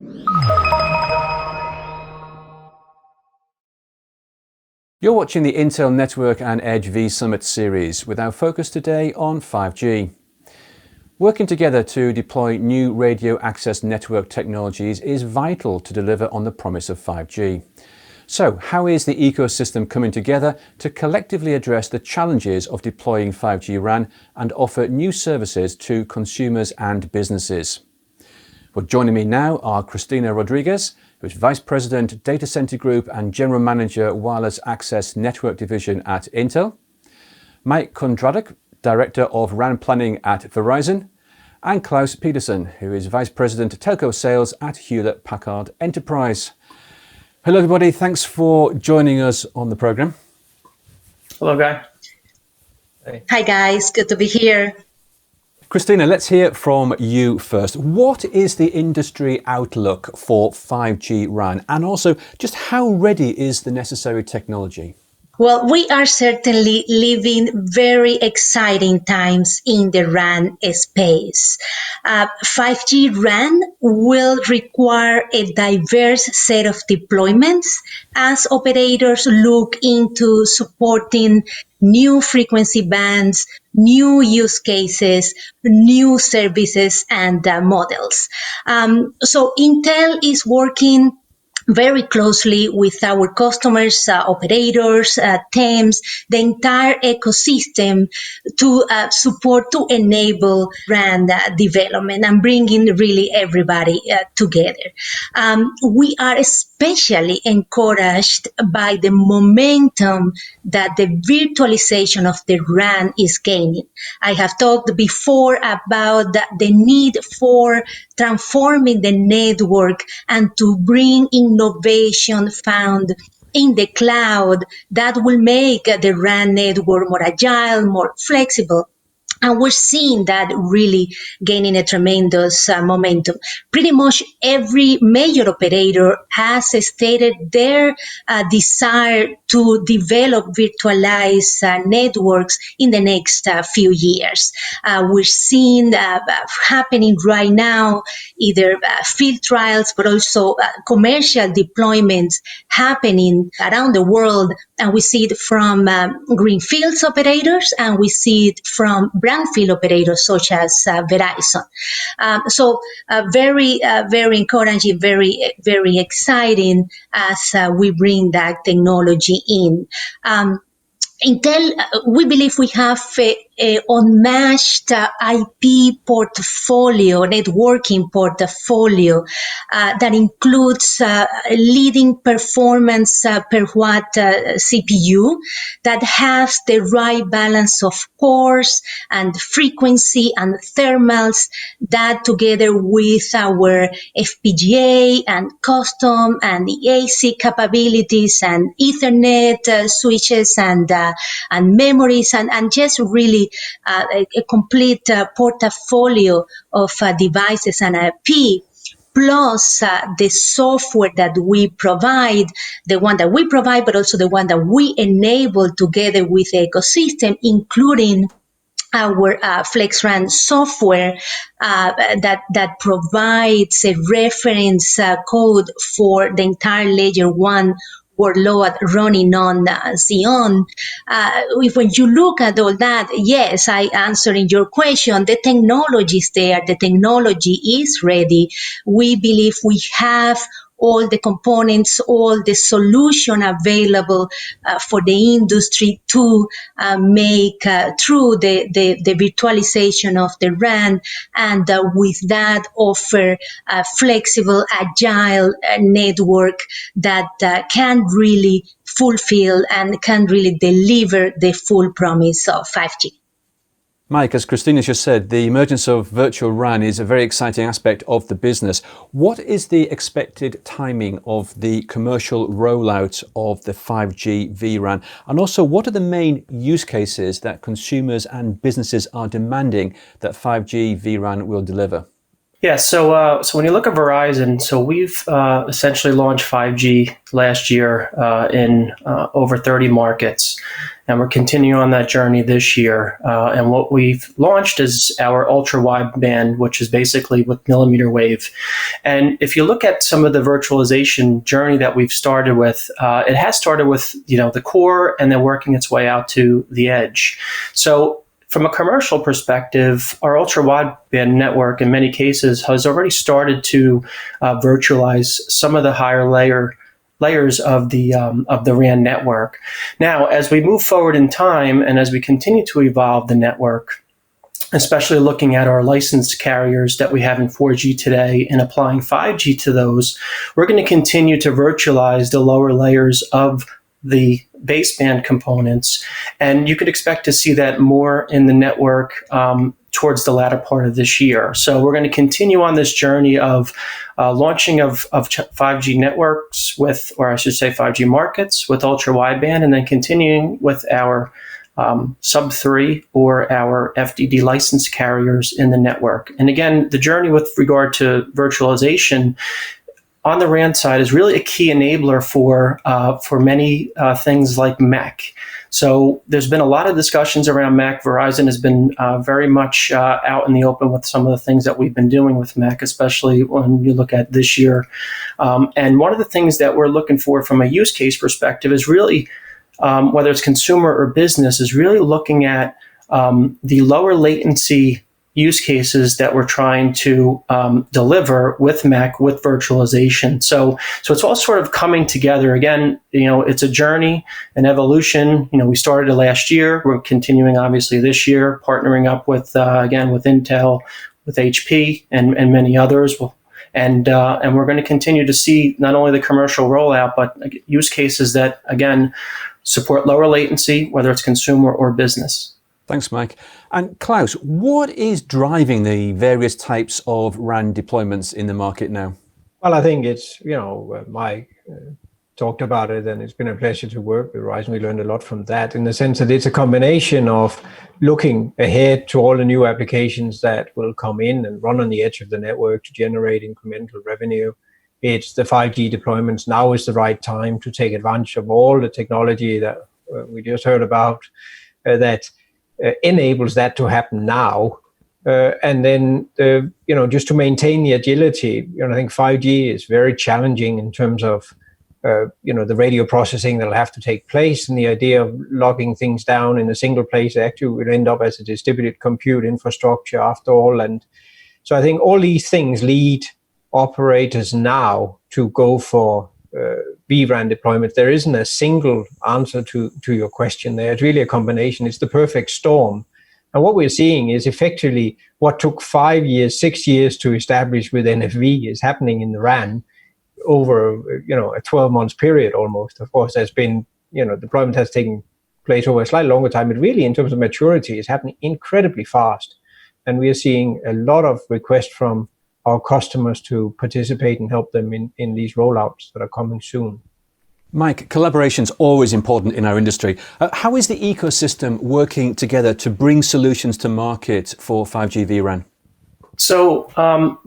You're watching the Intel Network and Edge V-Summit series with our focus today on 5G. Working together to deploy new radio access network technologies is vital to deliver on the promise of 5G. So, how is the ecosystem coming together to collectively address the challenges of deploying 5G RAN and offer new services to consumers and businesses? Well, joining me now are Cristina Rodriguez, who is Vice President, Data Center Group and General Manager, Wireless Access Network Division at Intel, Mike Kondratiuk, Director of RAN Planning at Verizon, and Claus Pedersen, who is Vice President, Telco Sales at Hewlett Packard Enterprise. Hello everybody, thanks for joining us on the program. Hello Guy. Hey. Hi guys, good to be here. Cristina, let's hear from you first. What is the industry outlook for 5G RAN, and also just how ready is the necessary technology? Well, we are certainly living very exciting times in the RAN space. 5G RAN will require a diverse set of deployments as operators look into supporting new frequency bands, new use cases, new services and models. So Intel is working very closely with our customers, operators, teams, the entire ecosystem to support, to enable RAN development and bringing really everybody together. We are especially encouraged by the momentum that the virtualization of the RAN is gaining. I have talked before about the need for transforming the network and to bring innovation found in the cloud that will make the RAN network more agile, more flexible. And we're seeing that really gaining a tremendous momentum. Pretty much every major operator has stated their desire to develop virtualized networks in the next few years. We're seeing happening right now either field trials, but also commercial deployments happening around the world. And we see it from greenfields operators, and we see it from brownfield operators such as Verizon. So very encouraging, very exciting as we bring that technology in. Intel, we believe we have a unmatched IP portfolio, networking portfolio that includes leading performance per watt CPU that has the right balance of cores and frequency and thermals, that together with our FPGA and custom and the AC capabilities and Ethernet switches and memories and just really a complete portfolio of devices and IP, plus the software that we provide, the one that we provide, but also the one that we enable together with the ecosystem, including our FlexRAN software that provides a reference code for the entire layer 1 workload running on Xeon. When you look at all that, yes, I answering your question. The technology is there. The technology is ready. We believe we have all the components, all the solution available for the industry to make through the virtualization of the RAN, and with that offer a flexible, agile network that can really fulfill and can really deliver the full promise of 5G. Mike, as Cristina just said, the emergence of virtual RAN is a very exciting aspect of the business. What is the expected timing of the commercial rollout of the 5G vRAN? And also, what are the main use cases that consumers and businesses are demanding that 5G vRAN will deliver? Yeah, so when you look at Verizon, so we've essentially launched 5G last year in over 30 markets, and we're continuing on that journey this year. And what we've launched is our ultra wideband, which is basically with millimeter wave. And if you look at some of the virtualization journey that we've started with, it has started with the core and then working its way out to the edge. So from a commercial perspective, our ultra wideband network in many cases has already started to virtualize some of the higher layers of the RAN network. Now, as we move forward in time and as we continue to evolve the network, especially looking at our licensed carriers that we have in 4G today and applying 5G to those, we're going to continue to virtualize the lower layers of the baseband components, and you could expect to see that more in the network towards the latter part of this year. So we're going to continue on this journey of launching of 5G networks with, or I should say 5G markets with ultra wideband, and then continuing with our sub 3 or our FDD licensed carriers in the network. And again, the journey with regard to virtualization on the RAN side is really a key enabler for many things like MEC. So there's been a lot of discussions around MEC. Verizon has been very much out in the open with some of the things that we've been doing with MEC, especially when you look at this year. And one of the things that we're looking for from a use case perspective is really, whether it's consumer or business, is really looking at the lower latency use cases that we're trying to deliver with MEC, with virtualization. So it's all sort of coming together. Again, it's a journey, an evolution. We started it last year. We're continuing, obviously, this year, partnering up with, again, with Intel, with HP, and many others. And we're going to continue to see not only the commercial rollout, but use cases that, again, support lower latency, whether it's consumer or business. Thanks, Mike. And Klaus, what is driving the various types of RAN deployments in the market now? Well, I think it's, Mike talked about it, and it's been a pleasure to work with Verizon. We learned a lot from that, in the sense that it's a combination of looking ahead to all the new applications that will come in and run on the edge of the network to generate incremental revenue. It's the 5G deployments. Now is the right time to take advantage of all the technology that we just heard about that enables that to happen now. And then, just to maintain the agility, I think 5G is very challenging in terms of, the radio processing that'll have to take place, and the idea of logging things down in a single place actually will end up as a distributed compute infrastructure after all. And so I think all these things lead operators now to go for vRAN deployment. There isn't a single answer to your question there. It's really a combination. It's the perfect storm. And what we're seeing is effectively what took 5 years, 6 years to establish with NFV is happening in the RAN over, a 12-month period almost. Of course, there's been, deployment has taken place over a slightly longer time, but really in terms of maturity, it's happening incredibly fast. And we are seeing a lot of requests from our customers to participate and help them in these rollouts that are coming soon. Mike, collaboration's always important in our industry. How is the ecosystem working together to bring solutions to market for 5G vRAN? So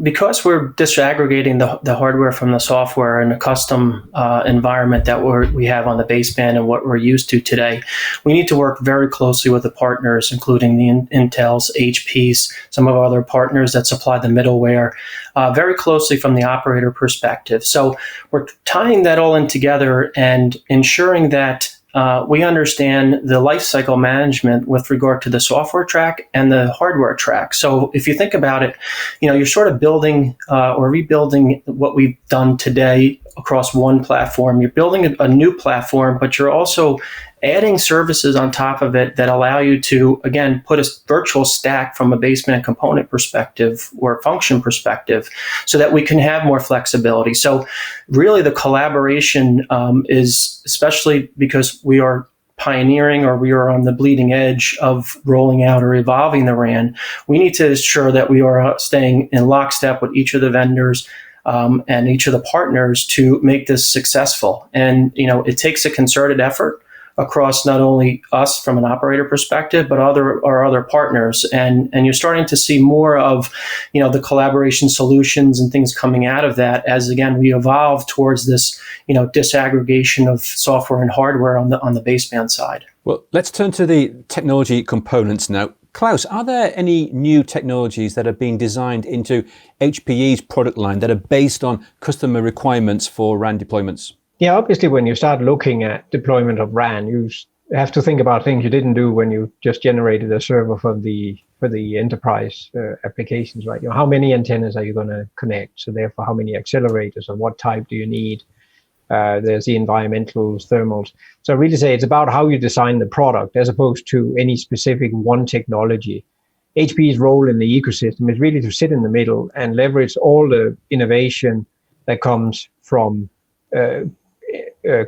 because we're disaggregating the hardware from the software in a custom environment that we have on the baseband and what we're used to today, we need to work very closely with the partners, including the Intels, HPs, some of our other partners that supply the middleware, very closely from the operator perspective. So we're tying that all in together and ensuring that we understand the lifecycle management with regard to the software track and the hardware track. So if you think about it, you're sort of building or rebuilding what we've done today across one platform. You're building a new platform, but you're also adding services on top of it that allow you to, again, put a virtual stack from a baseband component perspective or function perspective so that we can have more flexibility. So really the collaboration is, especially because we are pioneering or we are on the bleeding edge of rolling out or evolving the RAN, we need to ensure that we are staying in lockstep with each of the vendors and each of the partners to make this successful. And, it takes a concerted effort. across not only us from an operator perspective, but our other partners. And you're starting to see more of, the collaboration solutions and things coming out of that as, again, we evolve towards this, disaggregation of software and hardware on the baseband side. Well, let's turn to the technology components now. Claus, are there any new technologies that are being designed into HPE's product line that are based on customer requirements for RAN deployments? Yeah, obviously, when you start looking at deployment of RAN, you have to think about things you didn't do when you just generated a server for the enterprise applications, right? How many antennas are you going to connect? So therefore, how many accelerators and what type do you need? There's the environmentals, thermals. So I really say it's about how you design the product as opposed to any specific one technology. HPE's role in the ecosystem is really to sit in the middle and leverage all the innovation that comes from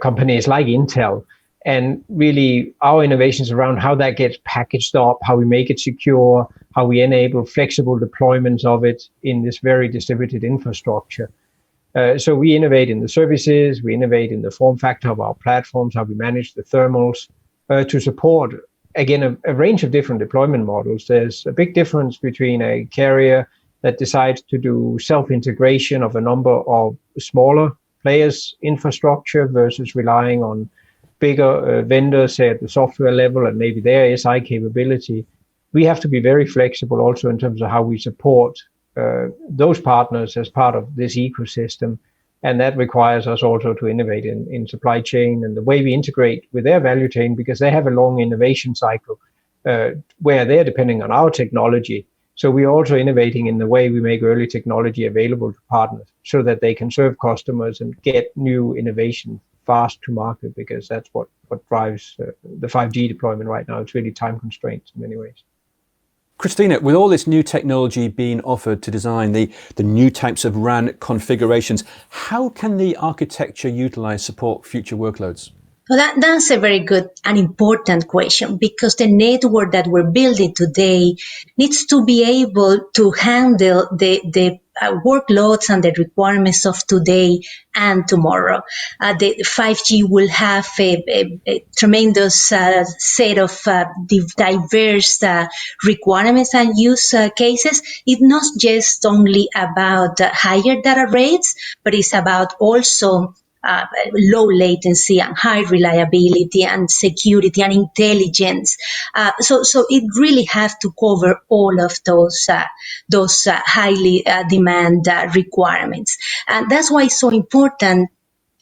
companies like Intel, and really our innovations around how that gets packaged up, how we make it secure, how we enable flexible deployments of it in this very distributed infrastructure. So we innovate in the services, we innovate in the form factor of our platforms, how we manage the thermals to support, again, a range of different deployment models. There's a big difference between a carrier that decides to do self-integration of a number of smaller players' infrastructure versus relying on bigger vendors, say at the software level and maybe their SI capability. We have to be very flexible also in terms of how we support those partners as part of this ecosystem. And that requires us also to innovate in supply chain and the way we integrate with their value chain, because they have a long innovation cycle where they're depending on our technology. So we're also innovating in the way we make early technology available to partners so that they can serve customers and get new innovation fast to market, because that's what drives the 5G deployment right now. It's really time constraints in many ways. Cristina, with all this new technology being offered to design the new types of RAN configurations, how can the architecture utilize support future workloads? Well, that's a very good and important question, because the network that we're building today needs to be able to handle the workloads and the requirements of today and tomorrow. The 5G will have a tremendous set of diverse requirements and use cases. It's not just only about higher data rates, but it's about also low latency and high reliability and security and intelligence. So it really has to cover all of those highly demand requirements. And that's why it's so important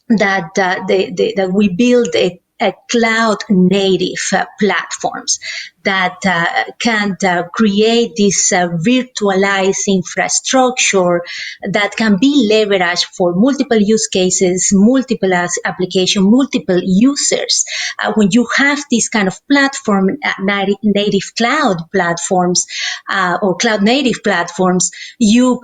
that that we build a cloud native platforms that can create this virtualized infrastructure that can be leveraged for multiple use cases, multiple applications, multiple users. When you have this kind of platform, native cloud platforms or cloud native platforms, you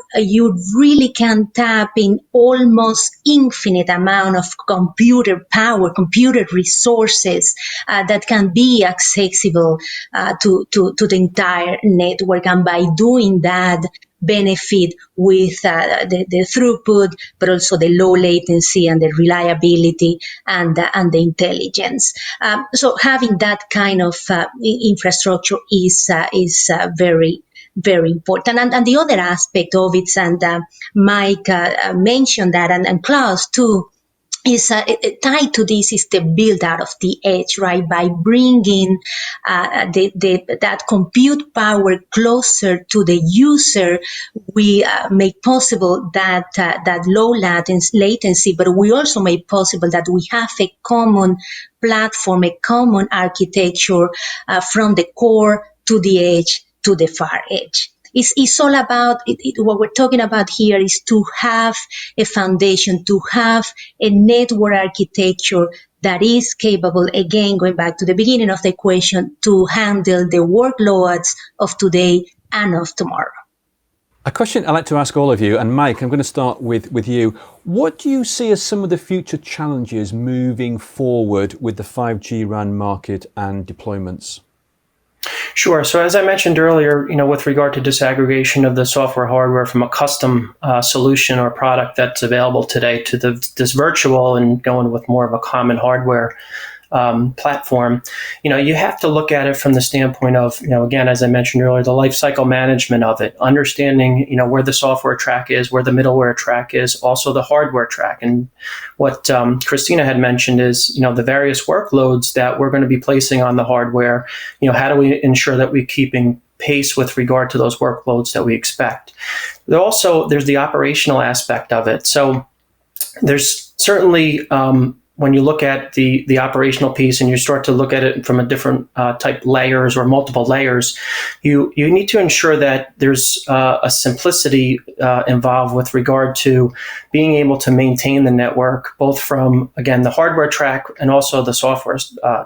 really can tap in almost infinite amount of computer power, computer resources that can be accessible to the entire network, and by doing that, benefit with the throughput, but also the low latency and the reliability and the intelligence. So having that kind of infrastructure is very, very important. And the other aspect of it, and Mike mentioned that, and Claus too, is tied to this is the build out of the edge, right? By bringing that compute power closer to the user, we make possible that low latency, but we also make possible that we have a common platform, a common architecture from the core to the edge to the far edge. It's all about what we're talking about here is to have a foundation, to have a network architecture that is capable, again, going back to the beginning of the question, to handle the workloads of today and of tomorrow. A question I'd like to ask all of you, and Mike, I'm going to start with you. What do you see as some of the future challenges moving forward with the 5G RAN market and deployments? Sure. So as I mentioned earlier, with regard to disaggregation of the software hardware from a custom solution or product that's available today to this virtual and going with more of a common hardware platform, you have to look at it from the standpoint of, again, as I mentioned earlier, the life cycle management of it, understanding, where the software track is, where the middleware track is, also the hardware track. And what Cristina had mentioned is, the various workloads that we're going to be placing on the hardware, how do we ensure that we're keeping pace with regard to those workloads that we expect. There's the operational aspect of it. So there's certainly, when you look at the operational piece and you start to look at it from a different type layers or multiple layers, you need to ensure that there's a simplicity involved with regard to being able to maintain the network, both from, again, the hardware track and also the software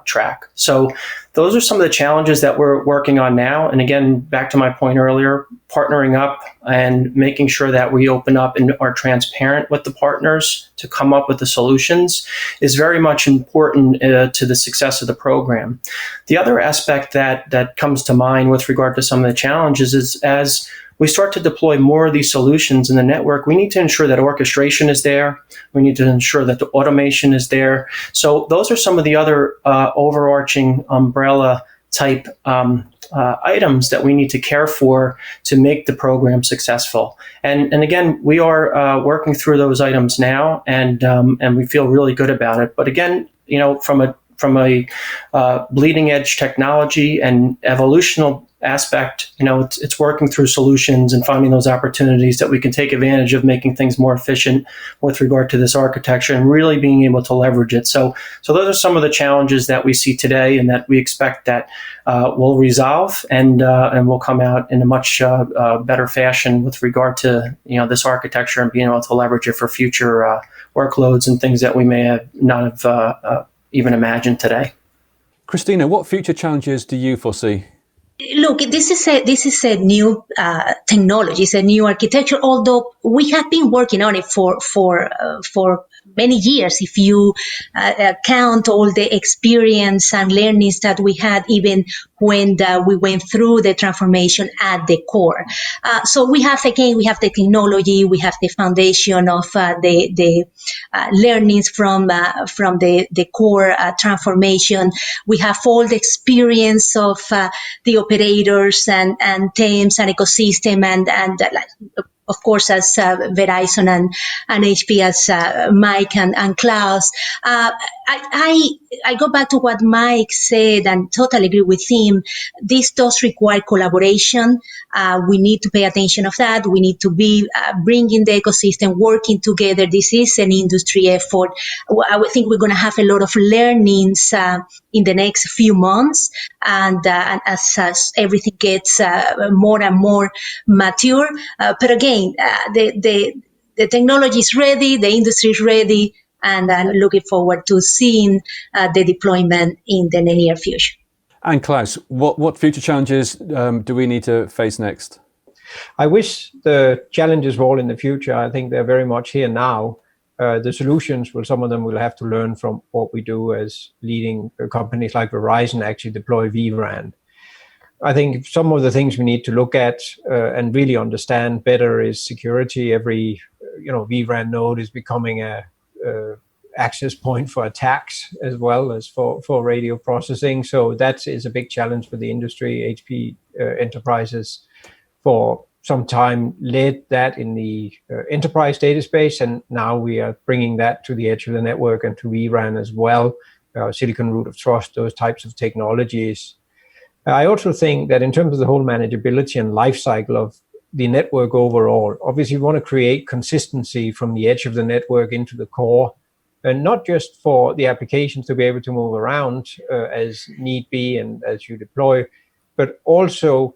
track. So those are some of the challenges that we're working on now. And again, back to my point earlier, partnering up and making sure that we open up and are transparent with the partners to come up with the solutions is very much important to the success of the program. The other aspect that comes to mind with regard to some of the challenges is, as we start to deploy more of these solutions in the network, we need to ensure that orchestration is there. We need to ensure that the automation is there. So those are some of the other overarching umbrella type items that we need to care for to make the program successful. And again, we are working through those items now, and we feel really good about it. But again, from a bleeding edge technology and evolutional aspect, it's working through solutions and finding those opportunities that we can take advantage of, making things more efficient with regard to this architecture and really being able to leverage it. So those are some of the challenges that we see today, and that we expect that will resolve and will come out in a much better fashion with regard to this architecture and being able to leverage it for future workloads and things that we may have not have even imagined today. Cristina, what future challenges do you foresee? Look, this is a new technology, it's a new architecture. Although we have been working on it for many years, if you count all the experience and learnings that we had, even when we went through the transformation at the core. So we have the technology, we have the foundation of the learnings from the core transformation. We have all the experience of the operators and teams and ecosystem and of course, as Verizon and HP, as Mike and Claus. I go back to what Mike said and totally agree with him. This does require collaboration. We need to pay attention of that. We need to be bringing the ecosystem, working together. This is an industry effort. I would think we're going to have a lot of learnings in the next few months. And as everything gets more and more mature. But again, the technology is ready, the industry is ready, and I'm looking forward to seeing the deployment in the near future. And Claus, what future challenges do we need to face next? I wish the challenges were all in the future. I think they're very much here now. The solutions, well, some of them will have to learn from what we do as leading companies like Verizon actually deploy vRAN. I think some of the things we need to look at and really understand better is security. Every vRAN node is becoming a access point for attacks as well as for radio processing. So that is a big challenge for the industry. HP Enterprises for some time led that in the enterprise data space, and now we are bringing that to the edge of the network and to vRAN as well. Silicon root of trust, those types of technologies. I also think that in terms of the whole manageability and life cycle of the network overall, obviously we want to create consistency from the edge of the network into the core, and not just for the applications to be able to move around as need be and as you deploy, but also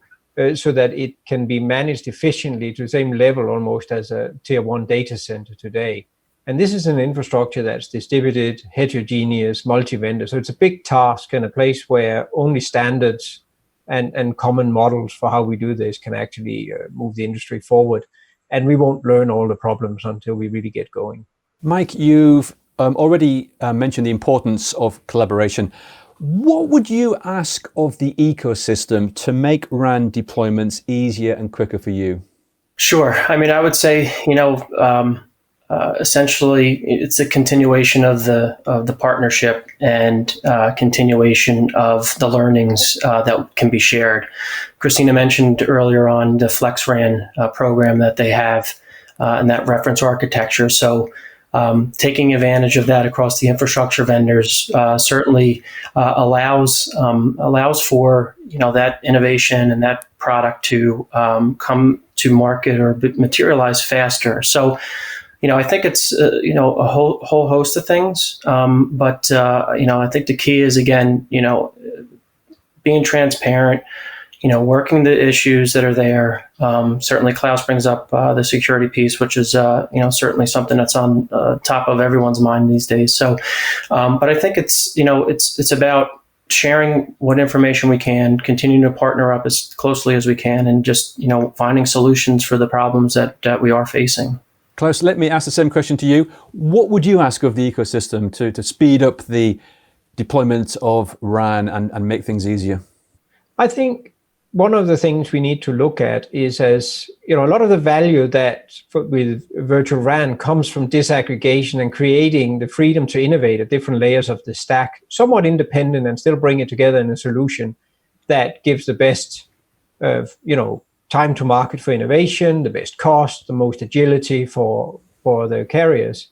so that it can be managed efficiently to the same level almost as a tier 1 data center today. And this is an infrastructure that's distributed, heterogeneous, multi-vendor. So it's a big task and a place where only standards and common models for how we do this can actually move the industry forward. And we won't learn all the problems until we really get going. Mike, you've already mentioned the importance of collaboration. What would you ask of the ecosystem to make RAN deployments easier and quicker for you? Sure. I mean, I would say, essentially, it's a continuation of the partnership and continuation of the learnings that can be shared. Cristina mentioned earlier on the vRAN program that they have and that reference architecture. So taking advantage of that across the infrastructure vendors certainly allows for that innovation and that product to come to market or materialize faster. So I think it's a whole host of things, but I think the key is again being transparent. Working the issues that are there. Certainly, Claus brings up the security piece, which is certainly something that's on top of everyone's mind these days. So, but I think it's about sharing what information we can, continuing to partner up as closely as we can, and just finding solutions for the problems that we are facing. Claus, let me ask the same question to you. What would you ask of the ecosystem to speed up the deployment of RAN and make things easier? I think one of the things we need to look at is, as a lot of the value that with virtual RAN comes from disaggregation and creating the freedom to innovate at different layers of the stack, somewhat independent, and still bring it together in a solution that gives the best time to market for innovation, the best cost, the most agility for the carriers.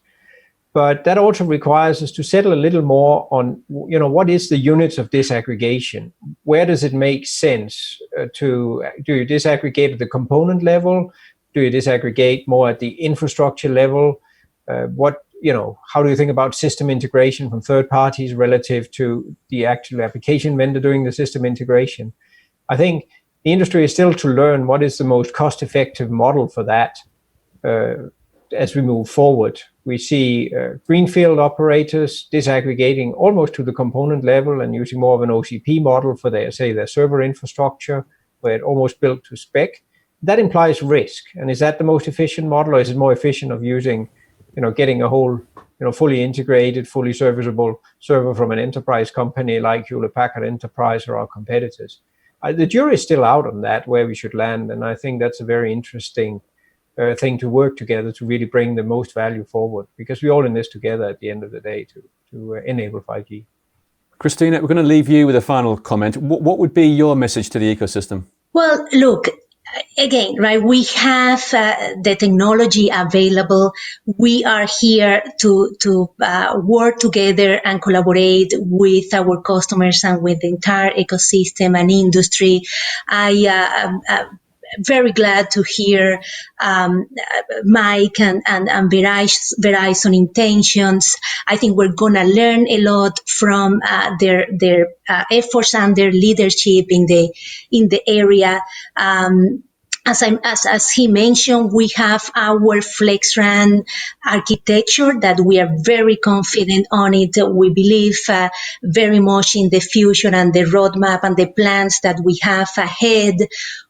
But that also requires us to settle a little more on, what is the units of disaggregation? Where does it make sense do you disaggregate at the component level? Do you disaggregate more at the infrastructure level? How do you think about system integration from third parties relative to the actual application vendor doing the system integration? I think the industry is still to learn what is the most cost-effective model for that as we move forward. We see greenfield operators disaggregating almost to the component level and using more of an OCP model for their server infrastructure, where it almost built to spec. That implies risk. And is that the most efficient model, or is it more efficient of using, getting a whole, fully integrated, fully serviceable server from an enterprise company like Hewlett Packard Enterprise or our competitors? The jury is still out on that, where we should land. And I think that's a very interesting thing to work together to really bring the most value forward, because we're all in this together at the end of the day to enable 5G. Cristina, we're going to leave you with a final comment. What would be your message to the ecosystem? Well, look, again, right, we have the technology available. We are here to work together and collaborate with our customers and with the entire ecosystem and industry. I am very glad to hear Mike and Verizon intentions. I think we're going to learn a lot from their efforts and their leadership in the area. As he mentioned, we have our vRAN architecture that we are very confident on it. We believe very much in the future and the roadmap and the plans that we have ahead.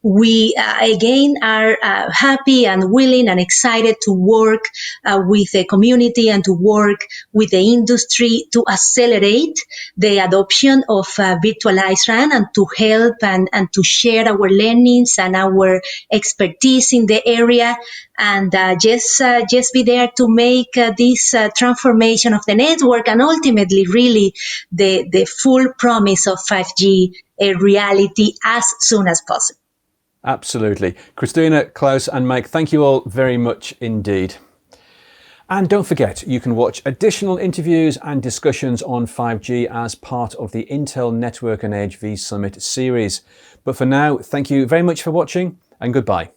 We, again, are happy and willing and excited to work with the community and to work with the industry to accelerate the adoption of virtualized RAN and to help and to share our learnings and our expertise in the area, and just be there to make this transformation of the network and ultimately really the full promise of 5G a reality as soon as possible. Absolutely. Cristina, Claus and Mike, thank you all very much indeed. And don't forget, you can watch additional interviews and discussions on 5G as part of the Intel Network and Edge vSummit series. But for now, thank you very much for watching and goodbye.